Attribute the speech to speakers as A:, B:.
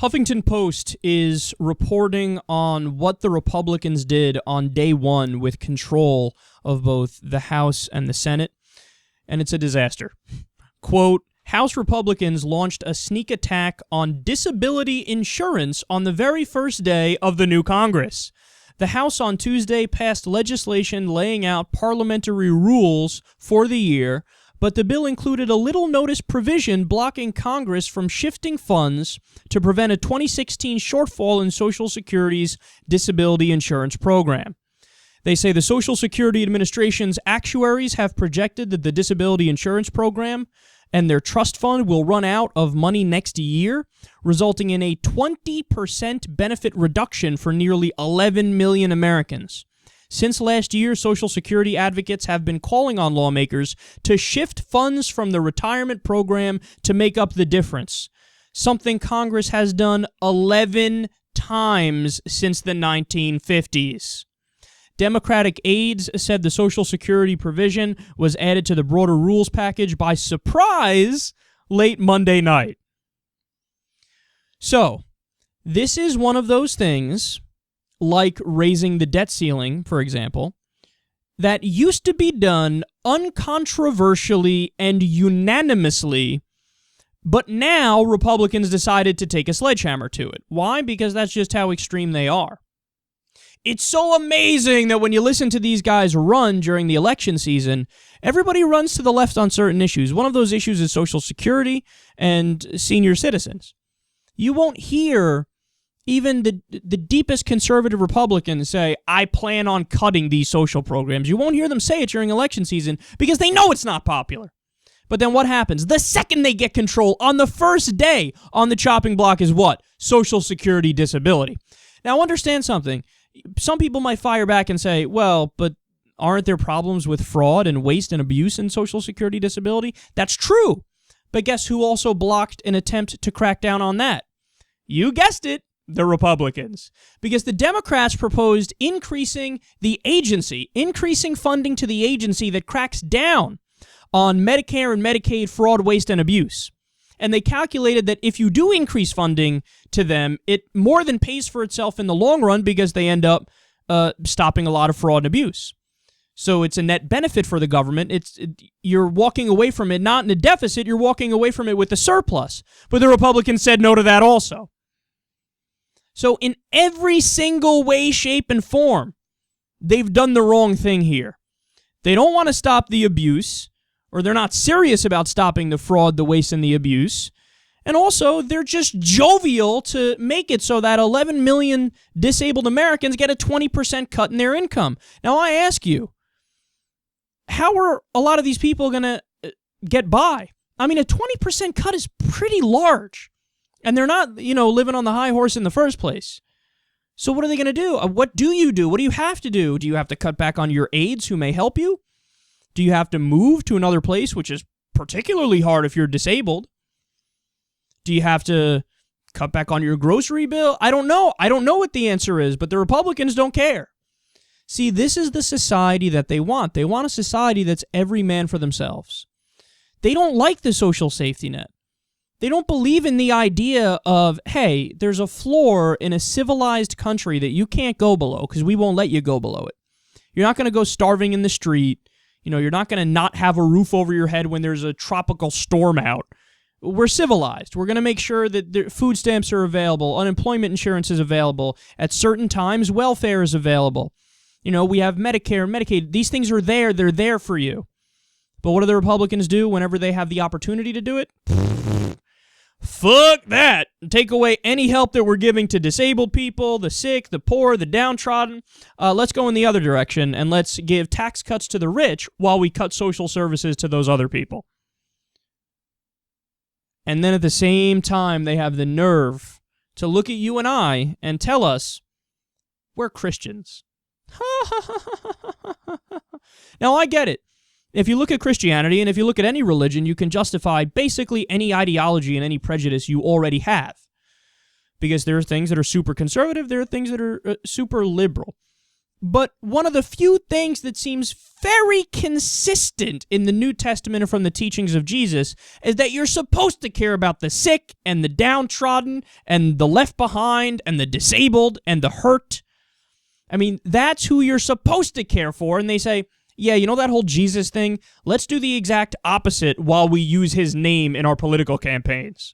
A: Huffington Post is reporting on what the Republicans did on day one with control of both the House and the Senate, and it's a disaster. Quote, House Republicans launched a sneak attack on disability insurance on the very first day of the new Congress. The House on Tuesday passed legislation laying out parliamentary rules for the year, but the bill included a little notice provision blocking Congress from shifting funds to prevent a 2016 shortfall in Social Security's disability insurance program. They say the Social Security Administration's actuaries have projected that the disability insurance program and their trust fund will run out of money next year, resulting in a 20% benefit reduction for nearly 11 million Americans. Since last year, Social Security advocates have been calling on lawmakers to shift funds from the retirement program to make up the difference, something Congress has done 11 times since the 1950s. Democratic aides said the Social Security provision was added to the broader rules package by surprise late Monday night. So, this is one of those things, like raising the debt ceiling, for example, that used to be done uncontroversially and unanimously, but now Republicans decided to take a sledgehammer to it. Why? Because that's just how extreme they are. It's so amazing that when you listen to these guys run during the election season, everybody runs to the left on certain issues. One of those issues is Social Security and senior citizens. You won't hear even the deepest conservative Republicans say, I plan on cutting these social programs. You won't hear them say it during election season because they know it's not popular. But then what happens? The second they get control, on the first day on the chopping block is what? Social Security disability. Now understand something. Some people might fire back and say, well, but aren't there problems with fraud and waste and abuse in Social Security disability? That's true. But guess who also blocked an attempt to crack down on that? You guessed it. The Republicans. Because the Democrats proposed increasing the agency, increasing funding to the agency that cracks down on Medicare and Medicaid fraud, waste, and abuse. And they calculated that if you do increase funding to them, it more than pays for itself in the long run because they end up stopping a lot of fraud and abuse. So it's a net benefit for the government. You're walking away from it not in a deficit, you're walking away from it with a surplus. But the Republicans said no to that also. So in every single way, shape, and form, they've done the wrong thing here. They don't want to stop the abuse, or they're not serious about stopping the fraud, the waste, and the abuse. And also, they're just jovial to make it so that 11 million disabled Americans get a 20% cut in their income. Now, I ask you, how are a lot of these people going to get by? I mean, a 20% cut is pretty large. And they're not, living on the high horse in the first place. So what are they going to do? What do you do? What do you have to do? Do you have to cut back on your aides who may help you? Do you have to move to another place, which is particularly hard if you're disabled? Do you have to cut back on your grocery bill? I don't know. I don't know what the answer is, but the Republicans don't care. See, this is the society that they want. They want a society that's every man for themselves. They don't like the social safety net. They don't believe in the idea of, hey, there's a floor in a civilized country that you can't go below because we won't let you go below it. You're not going to go starving in the street. You're not going to not have a roof over your head when there's a tropical storm out. We're civilized. We're going to make sure that the food stamps are available, unemployment insurance is available. At certain times, welfare is available. We have Medicare and Medicaid. These things are there. They're there for you. But what do the Republicans do whenever they have the opportunity to do it? Fuck that. Take away any help that we're giving to disabled people, the sick, the poor, the downtrodden. Let's go in the other direction, and let's give tax cuts to the rich while we cut social services to those other people. And then at the same time, they have the nerve to look at you and I and tell us we're Christians. Now, I get it. If you look at Christianity, and if you look at any religion, you can justify basically any ideology and any prejudice you already have. Because there are things that are super conservative, there are things that are super liberal. But one of the few things that seems very consistent in the New Testament and from the teachings of Jesus is that you're supposed to care about the sick and the downtrodden and the left behind and the disabled and the hurt. I mean, that's who you're supposed to care for. And they say, yeah, you know that whole Jesus thing? Let's do the exact opposite while we use his name in our political campaigns.